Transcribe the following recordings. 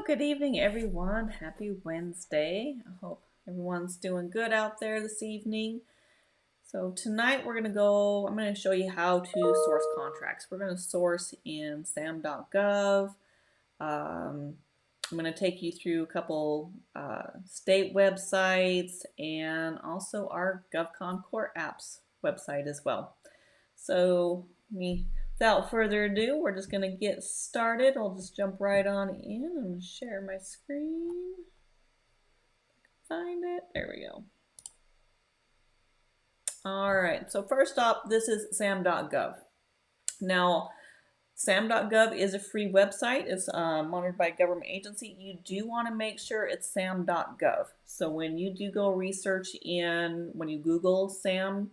Good evening, everyone. Happy Wednesday. I hope everyone's doing good out there this evening. So tonight I'm going to show you how to source contracts. We're going to source in SAM.gov. I'm going to take you through a couple state websites and also our GovCon Core Apps website as well. So without further ado, we're just going to get started. I'll just jump right on in and share my screen. Find it. There we go. All right, so first up, this is SAM.gov. Now, SAM.gov is a free website. It's monitored by a government agency. You do want to make sure it's SAM.gov. So when you do go research when you Google SAM,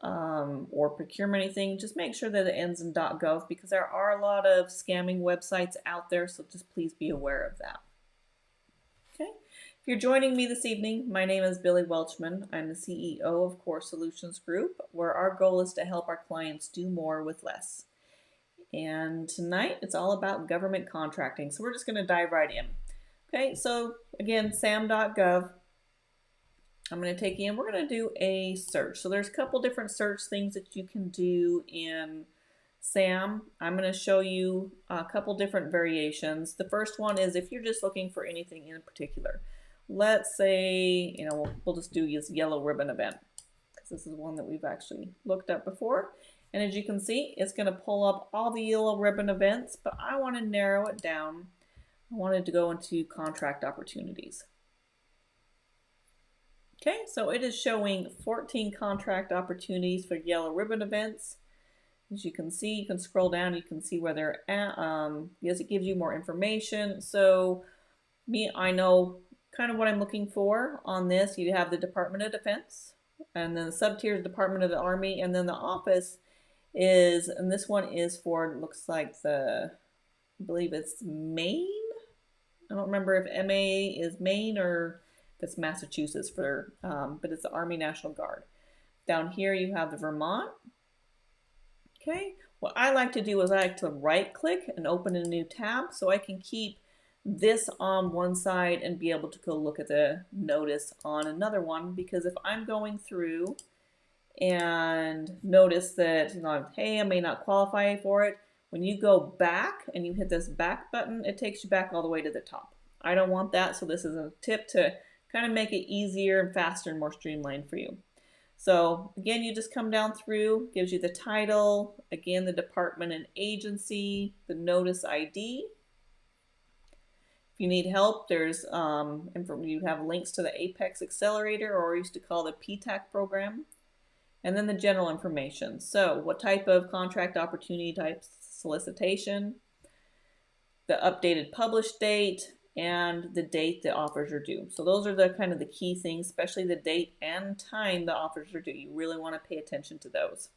or procurement anything, just make sure that it ends in .gov because there are a lot of scamming websites out there, so just please be aware of that. Okay, if you're joining me this evening, my name is Billy Welchman. I'm the CEO of Core Solutions Group, where our goal is to help our clients do more with less. And tonight it's all about government contracting, so we're just going to dive right in. Okay, so again, SAM.gov. I'm going to take you in. We're going to do a search. So there's a couple different search things that you can do in SAM. I'm going to show you a couple different variations. The first one is if you're just looking for anything in particular. Let's say, we'll just do this yellow ribbon event because this is one that we've actually looked at before. And as you can see, it's going to pull up all the yellow ribbon events, but I want to narrow it down. I wanted to go into contract opportunities. Okay, so it is showing 14 contract opportunities for yellow ribbon events. As you can see, you can scroll down, you can see where they're at. Yes, it gives you more information. So I know kind of what I'm looking for on this. You have the Department of Defense, and then the sub-tier is Department of the Army, and then the office is, and this one is for, looks like I believe it's Maine. I don't remember if MA is Maine or it's Massachusetts but it's the Army National Guard. Down here you have the Vermont. Okay, what I like to do is I like to right click and open a new tab so I can keep this on one side and be able to go look at the notice on another one, because if I'm going through and notice that, hey, I may not qualify for it, when you go back and you hit this back button, it takes you back all the way to the top. I don't want that, so this is a tip to kind of make it easier and faster and more streamlined for you. So again, you just come down through, gives you the title, again, the department and agency, the notice ID. If you need help, there's you have links to the Apex Accelerator, or we used to call the PTAC program, and then the general information. So what type of contract opportunity type solicitation, the updated published date, and the date the offers are due. So those are the kind of the key things, especially the date and time the offers are due. You really want to pay attention to those.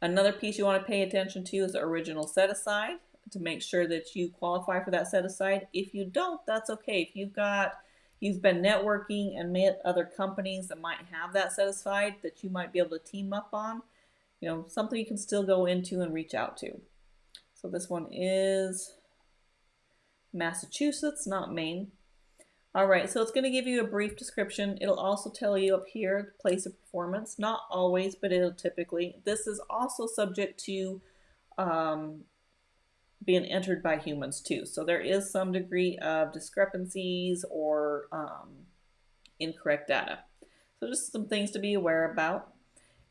Another piece you want to pay attention to is the original set aside, to make sure that you qualify for that set aside. If you don't, that's okay. If you've been networking and met other companies that might have that set aside that you might be able to team up on, something you can still go into and reach out to. So this one is Massachusetts, not Maine. All right, so it's going to give you a brief description. It'll also tell you up here the place of performance. Not always, but it'll typically. This is also subject to being entered by humans too. So there is some degree of discrepancies or incorrect data. So just some things to be aware about.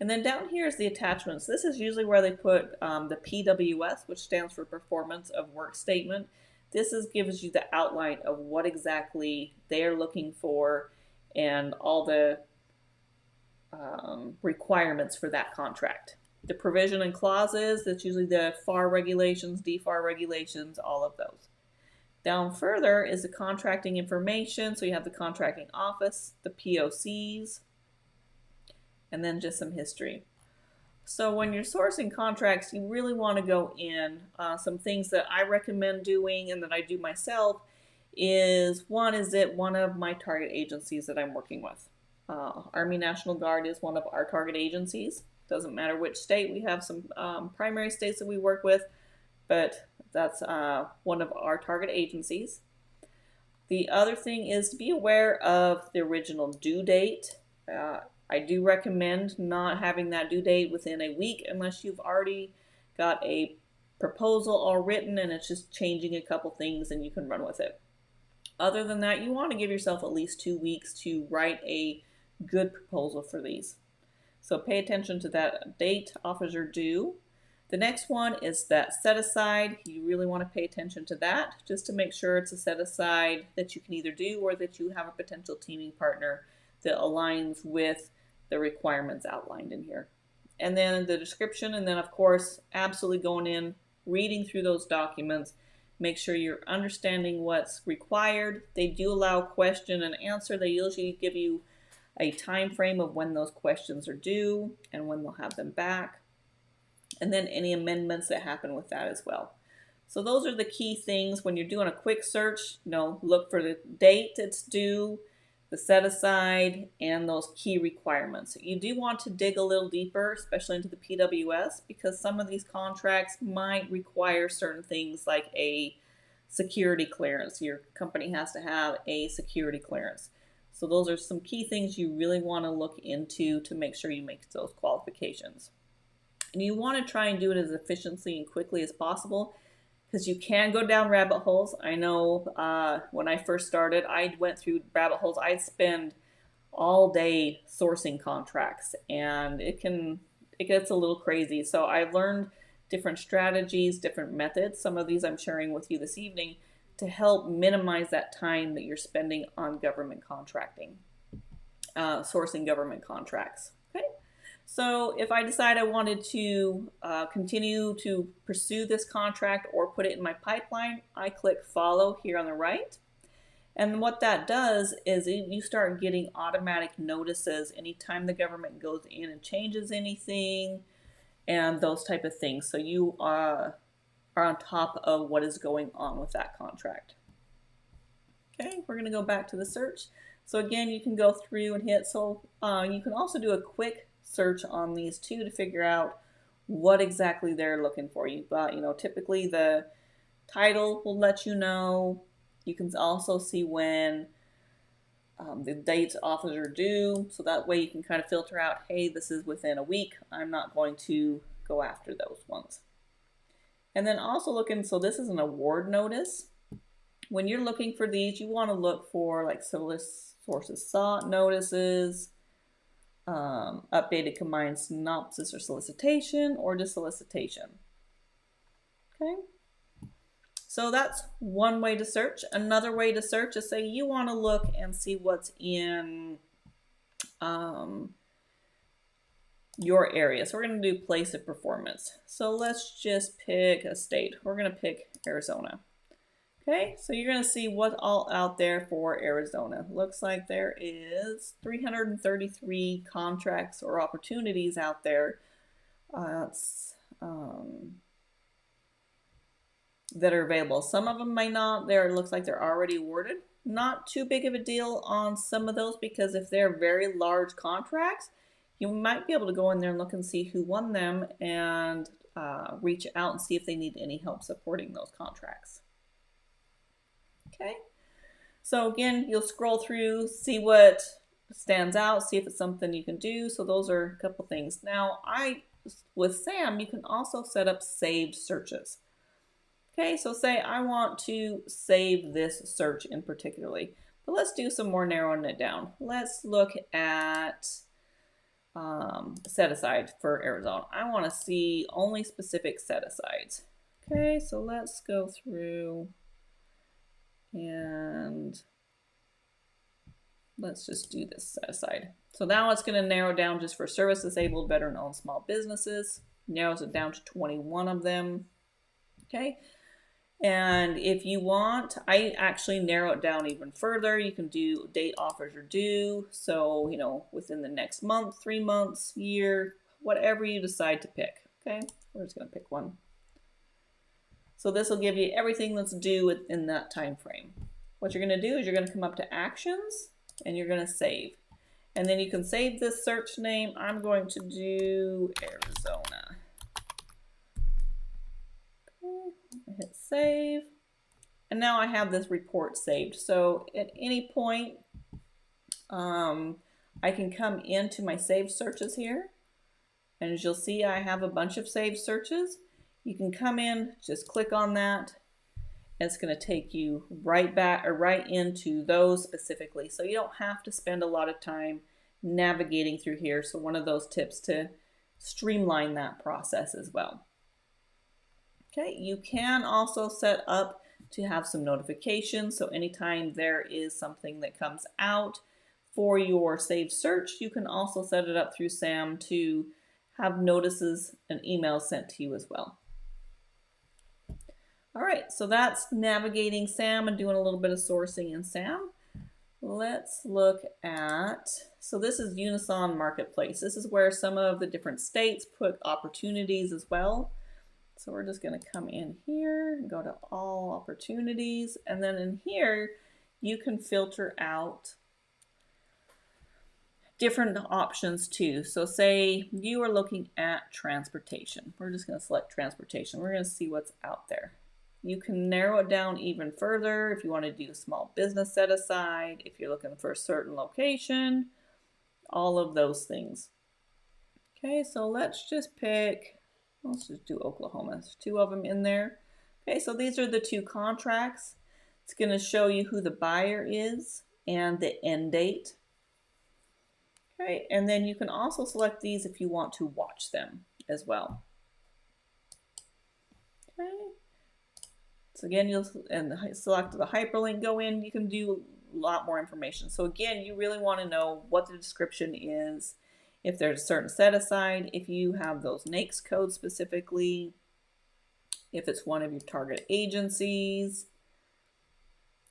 And then down here is the attachments. This is usually where they put the PWS, which stands for Performance of Work Statement. This gives you the outline of what exactly they're looking for and all the requirements for that contract. The provision and clauses, that's usually the FAR regulations, DFAR regulations, all of those. Down further is the contracting information. So you have the contracting office, the POCs, and then just some history. So when you're sourcing contracts, you really want to go in. Some things that I recommend doing and that I do myself is one of my target agencies that I'm working with. Army National Guard is one of our target agencies. Doesn't matter which state. We have some primary states that we work with, but That's one of our target agencies. The other thing is to be aware of the original due date. I do recommend not having that due date within a week unless you've already got a proposal all written and it's just changing a couple things and you can run with it. Other than that, you want to give yourself at least 2 weeks to write a good proposal for these. So pay attention to that date offers are due. The next one is that set aside. You really want to pay attention to that just to make sure it's a set aside that you can either do or that you have a potential teaming partner that aligns with the requirements outlined in here. And then the description, and then of course absolutely going in, reading through those documents, make sure you're understanding what's required. They do allow question and answer. They usually give you a time frame of when those questions are due and when they'll have them back, and then any amendments that happen with that as well. So those are the key things when you're doing a quick search. Look for the date it's due, the set aside, and those key requirements. You do want to dig a little deeper, especially into the PWS, because some of these contracts might require certain things like a security clearance. Your company has to have a security clearance. So those are some key things you really want to look into to make sure you make those qualifications. And you want to try and do it as efficiently and quickly as possible, because you can go down rabbit holes. I know when I first started, I went through rabbit holes. I'd spend all day sourcing contracts, and it gets a little crazy. So I've learned different strategies, different methods. Some of these I'm sharing with you this evening to help minimize that time that you're spending on government contracting, sourcing government contracts. Okay. So if I decide I wanted to continue to pursue this contract or put it in my pipeline, I click follow here on the right. And what that does is you start getting automatic notices anytime the government goes in and changes anything and those type of things. So you are on top of what is going on with that contract. Okay, we're going to go back to the search. So again, you can go through and hit. So you can also do a quick search on these two to figure out what exactly they're looking for. Typically the title will let you know. You can also see when the dates offers are due, so that way you can kind of filter out, hey, this is within a week. I'm not going to go after those ones. And then also looking, so this is an award notice. When you're looking for these, you want to look for like sources sought notices, updated combined synopsis or solicitation, or just solicitation. Okay. So that's one way to search. Another way to search is, say you want to look and see what's in your area. So we're going to do place of performance. So let's just pick a state. We're going to pick Arizona. Okay, so you're going to see what's all out there for Arizona. Looks like there is 333 contracts or opportunities out there. That are available. Some of them may not. It looks like they're already awarded. Not too big of a deal on some of those, because if they're very large contracts, you might be able to go in there and look and see who won them and reach out and see if they need any help supporting those contracts. Okay, so again, you'll scroll through, see what stands out, see if it's something you can do. So those are a couple things. Now, with SAM, you can also set up saved searches. Okay, so say I want to save this search in particularly, but let's do some more narrowing it down. Let's look at set aside for Arizona. I want to see only specific set asides. Okay, so let's go through and let's just do this set aside. So now it's going to narrow down just for service disabled, veteran owned small businesses. Narrows it down to 21 of them. Okay. And if you want, I actually narrow it down even further. You can do date offers are due. So, within the next month, 3 months, year, whatever you decide to pick. Okay, we're just going to pick one. So this will give you everything that's due within that time frame. What you're going to do is you're going to come up to actions and you're going to save. And then you can save this search name. I'm going to do Arizona. Okay, hit save. And now I have this report saved. So at any point, I can come into my saved searches here. And as you'll see, I have a bunch of saved searches. You can come in, just click on that. And it's going to take you right back or right into those specifically. So you don't have to spend a lot of time navigating through here. So one of those tips to streamline that process as well. Okay, you can also set up to have some notifications. So anytime there is something that comes out for your saved search, you can also set it up through SAM to have notices and emails sent to you as well. All right, so that's navigating SAM and doing a little bit of sourcing in SAM. Let's look at, so this is Unison Marketplace. This is where some of the different states put opportunities as well. So we're just going to come in here and go to all opportunities. And then in here, you can filter out different options too. So say you are looking at transportation. We're just going to select transportation. We're going to see what's out there. You can narrow it down even further if you want to do a small business set aside, if you're looking for a certain location, all of those things. Okay, so let's just pick, let's just do Oklahoma. There's 2 of them in there. Okay, so these are the 2 contracts. It's going to show you who the buyer is and the end date. Okay, and then you can also select these if you want to watch them as well. Okay, so again, you'll select the hyperlink, go in, you can do a lot more information. So again, you really want to know what the description is, if there's a certain set aside, if you have those NAICS codes specifically, if it's one of your target agencies,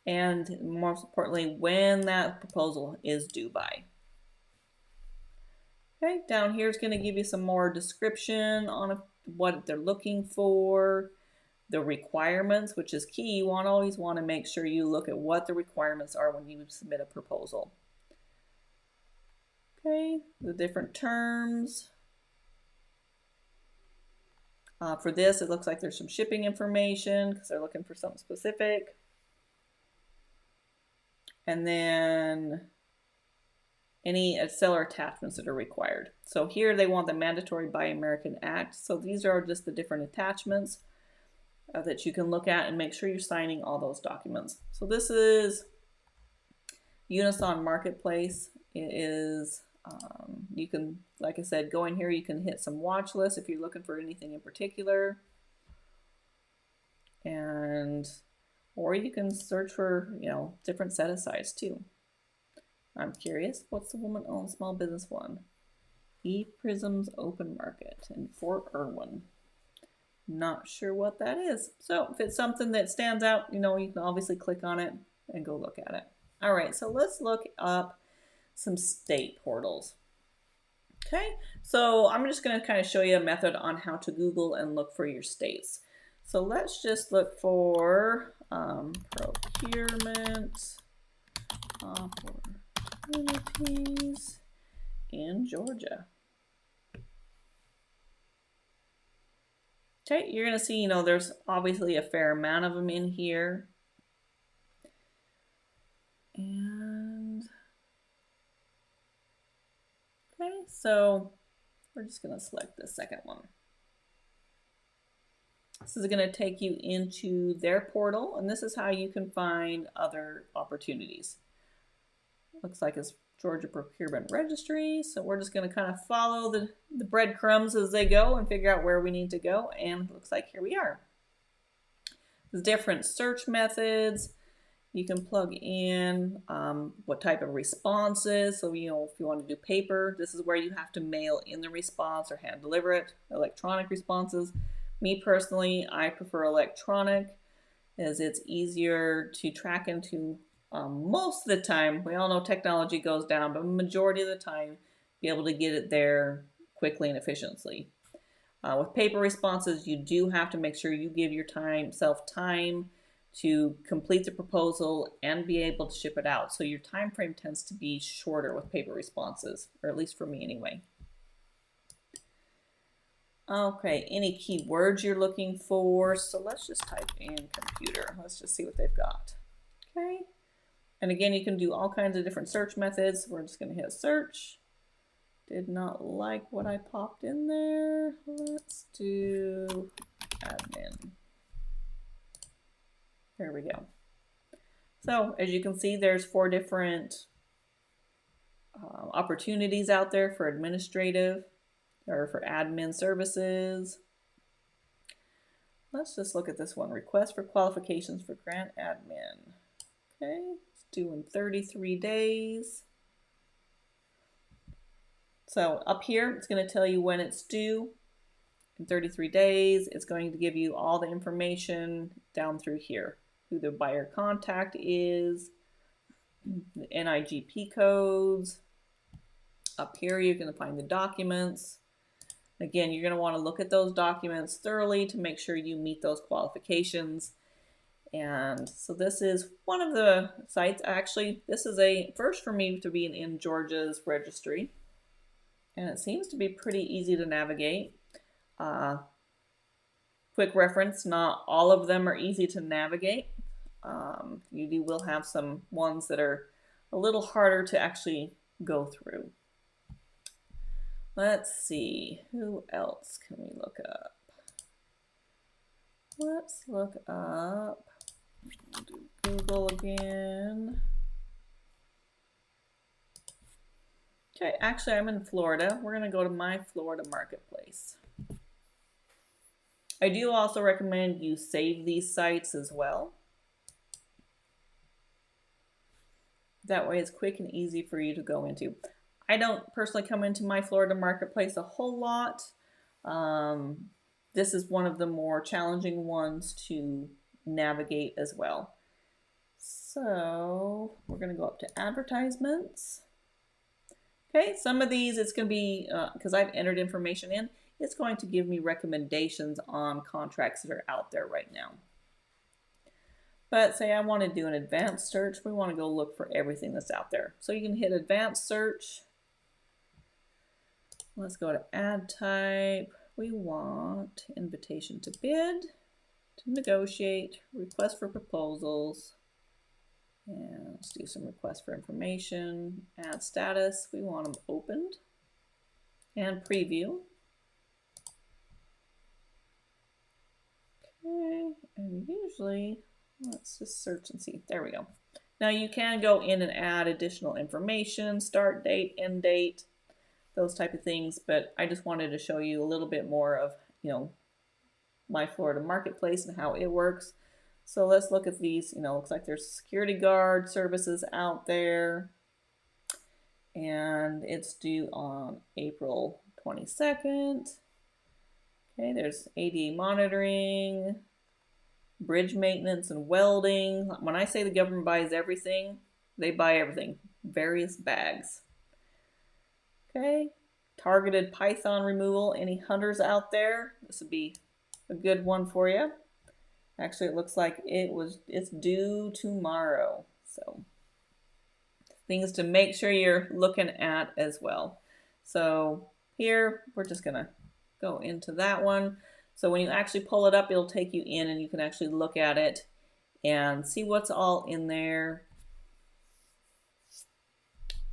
and most importantly, when that proposal is due by. Okay, down here is going to give you some more description on what they're looking for, the requirements, which is key. You always want to make sure you look at what the requirements are when you submit a proposal. Okay, the different terms. For this, it looks like there's some shipping information because they're looking for something specific. And then any seller attachments that are required. So here they want the mandatory Buy American Act. So these are just the different attachments that you can look at and make sure you're signing all those documents. So this is Unison Marketplace. It is, you can, like I said, go in here, you can hit some watch lists if you're looking for anything in particular. Or you can search for, different set asides too. I'm curious, what's the woman-owned small business one? ePrism's Open Market in Fort Irwin. Not sure what that is. So if it's something that stands out, you can obviously click on it and go look at it. All right, so let's look up some state portals. Okay, so I'm just going to kind of show you a method on how to Google and look for your states. So let's just look for procurement opportunities in Georgia. Okay, you're going to see, there's obviously a fair amount of them in here. And, okay, so we're just going to select the second one. This is going to take you into their portal, and this is how you can find other opportunities. Looks like it's Georgia Procurement Registry, so we're just going to kind of follow the breadcrumbs as they go and figure out where we need to go, and it looks like here we are. There's different search methods. You can plug in what type of responses. So, if you want to do paper, this is where you have to mail in the response or hand deliver it. Electronic responses. Me personally, I prefer electronic as it's easier to track into. Most of the time, we all know technology goes down, but majority of the time, be able to get it there quickly and efficiently. With paper responses, you do have to make sure you give yourself time to complete the proposal and be able to ship it out. So your time frame tends to be shorter with paper responses, or at least for me anyway. Okay, any keywords you're looking for. So let's just type in computer. Let's just see what they've got. Okay. And again, you can do all kinds of different search methods. We're just going to hit search. Did not like what I popped in there. Let's do admin. There we go. So as you can see, there's 4 different opportunities out there for administrative or for admin services. Let's just look at this one. Request for qualifications for grant admin. Okay, it's due in 33 days. So up here, it's going to tell you when it's due in 33 days. It's going to give you all the information down through here. Who the buyer contact is, the NIGP codes. Up here, you're going to find the documents. Again, you're going to want to look at those documents thoroughly to make sure you meet those qualifications. And so this is one of the sites. Actually, this is a first for me to be in Georgia's registry. And it seems to be pretty easy to navigate. Quick reference, not all of them are easy to navigate. You will have some ones that are a little harder to actually go through. Let's see, who else can we look up? Let's look up, do Google again. Okay, actually I'm in Florida. We're gonna go to my Florida marketplace. I do also recommend you save these sites as well. That way it's quick and easy for you to go into. I don't personally come into my Florida marketplace a whole lot. This is one of the more challenging ones to navigate as well. So we're going to go up to advertisements. Okay, some of these it's going to be, because I've entered information in, it's going to give me recommendations on contracts that are out there right now. But say I want to do an advanced search, we want to go look for everything that's out there. So you can hit advanced search. Let's go to add type. We want invitation to bid, to negotiate, request for proposals, and let's do some requests for information. Add status, we want them opened, and preview. Okay, and usually, let's just search and see. There we go. Now you can go in and add additional information, start date, end date, those type of things, but I just wanted to show you a little bit more of, my Florida marketplace and how it works. So let's look at these. Looks like there's security guard services out there, and it's due on April 22nd. Okay, there's ADA monitoring, bridge maintenance and welding. When I say the government buys everything, they buy everything. Various bags. Okay, targeted python removal. Any hunters out there? This would be a good one for you. Actually, it looks like it's due tomorrow. So things to make sure you're looking at as well. So here, we're just gonna go into that one. So when you actually pull it up, it'll take you in and you can actually look at it and see what's all in there.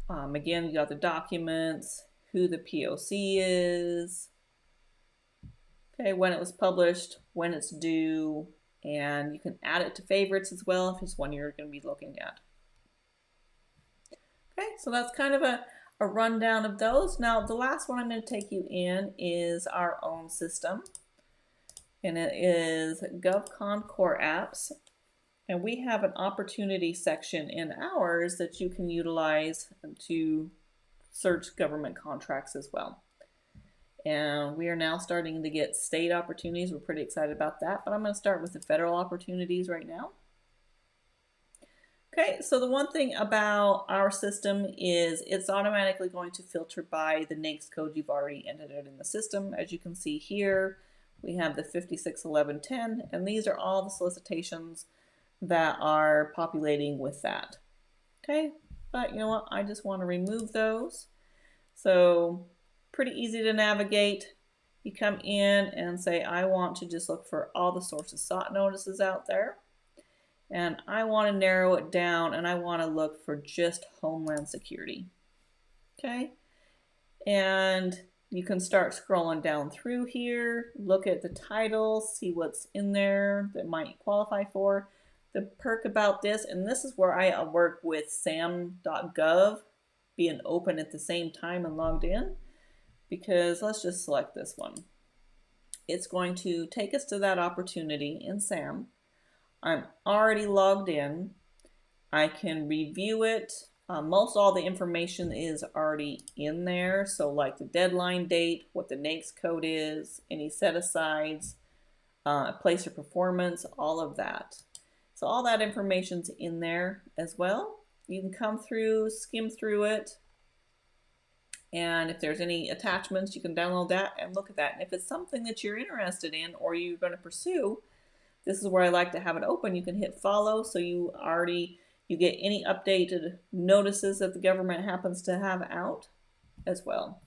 Again, you got the documents, who the POC is, okay, when it was published, when it's due, and you can add it to favorites as well if it's one you're going to be looking at. Okay, so that's kind of a rundown of those. Now, the last one I'm going to take you in is our own system, and it is GovCon Core Apps. And we have an opportunity section in ours that you can utilize to search government contracts as well. And we are now starting to get state opportunities. We're pretty excited about that, but I'm going to start with the federal opportunities right now. Okay, so the one thing about our system is it's automatically going to filter by the NAICS code you've already entered in the system. As you can see here, we have the 561110, and these are all the solicitations that are populating with that. Okay, but you know what? I just want to remove those. So pretty easy to navigate. you come in and say, I want to just look for all the sources sought notices out there. And I want to narrow it down and I want to look for just Homeland Security. Okay. And you can start scrolling down through here, look at the titles, see what's in there that might qualify for. The perk about this, and this is where I work with SAM.gov being open at the same time and logged in, because let's just select this one. It's going to take us to that opportunity in SAM. I'm already logged in. I can review it. Most all the information is already in there. So like the deadline date, what the NAICS code is, any set-asides, place of performance, all of that. So all that information's in there as well. You can come through, skim through it. And if there's any attachments, you can download that and look at that. And if it's something that you're interested in or you're going to pursue, this is where I like to have it open. You can hit follow so you get any updated notices that the government happens to have out as well.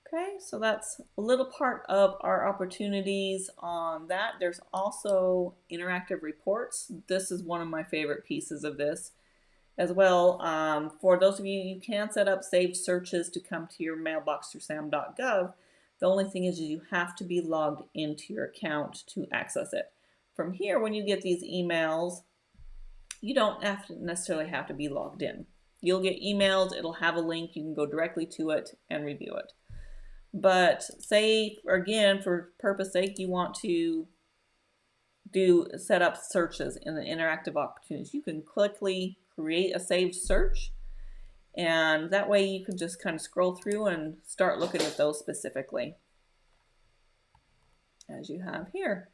Okay, so that's a little part of our opportunities on that. There's also interactive reports. This is one of my favorite pieces of this as well. For those of you, you can set up saved searches to come to your mailbox through SAM.gov. The only thing is you have to be logged into your account to access it. From here, when you get these emails, you don't necessarily have to be logged in. You'll get emails, it'll have a link, you can go directly to it and review it. But say, again, for purpose sake, you want to set up searches in the interactive opportunities. You can quickly create a saved search, and that way you can just kind of scroll through and start looking at those specifically, as you have here.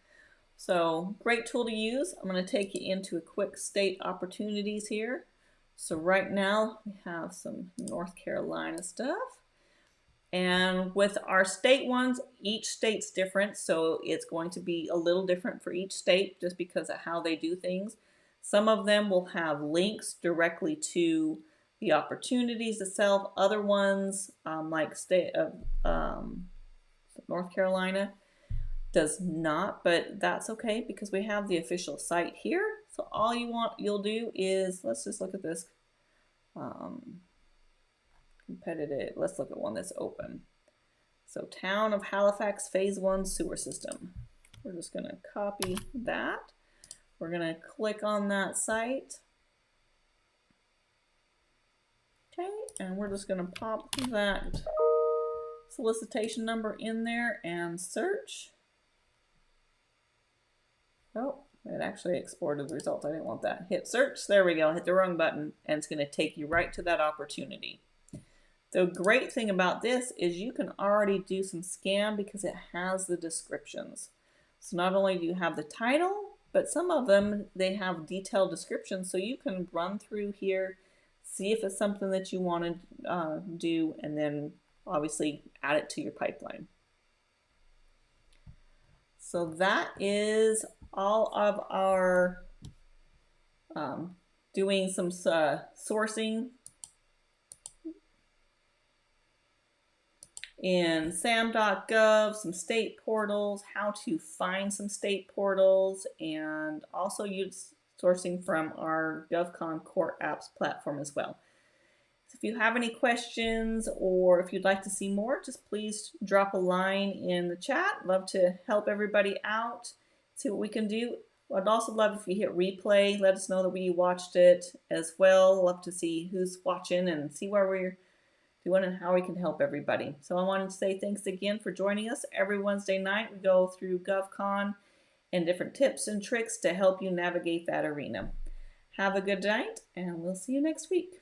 So great tool to use. I'm going to take you into a quick state opportunities here. So right now we have some North Carolina stuff. And with our state ones, each state's different, so it's going to be a little different for each state just because of how they do things. Some of them will have links directly to the opportunities itself. Other ones, like state of North Carolina, does not, but that's okay because we have the official site here. So all you'll do is, let's just look at this. Competitive, let's look at one that's open. So Town of Halifax Phase 1 Sewer System. We're just going to copy that. We're going to click on that site. Okay, and we're just going to pop that solicitation number in there and search. Oh, it actually exported the results. I didn't want that. Hit search. There we go. Hit the wrong button, and it's going to take you right to that opportunity. The great thing about this is you can already do some scan because it has the descriptions. So not only do you have the title, but some of them, they have detailed descriptions. So you can run through here, see if it's something that you want to do, and then obviously add it to your pipeline. So that is all of our doing some sourcing in SAM.gov, some state portals, how to find some state portals, and also use sourcing from our GovCon Core Apps platform as well. So if you have any questions or if you'd like to see more, just please drop a line in the chat. Love to help everybody out, see what we can do. I'd also love if you hit replay, let us know that we watched it as well. Love to see who's watching and see where we're doing and how we can help everybody. So I wanted to say thanks again for joining us. Every Wednesday night we go through GovCon and different tips and tricks to help you navigate that arena. Have a good night, and we'll see you next week.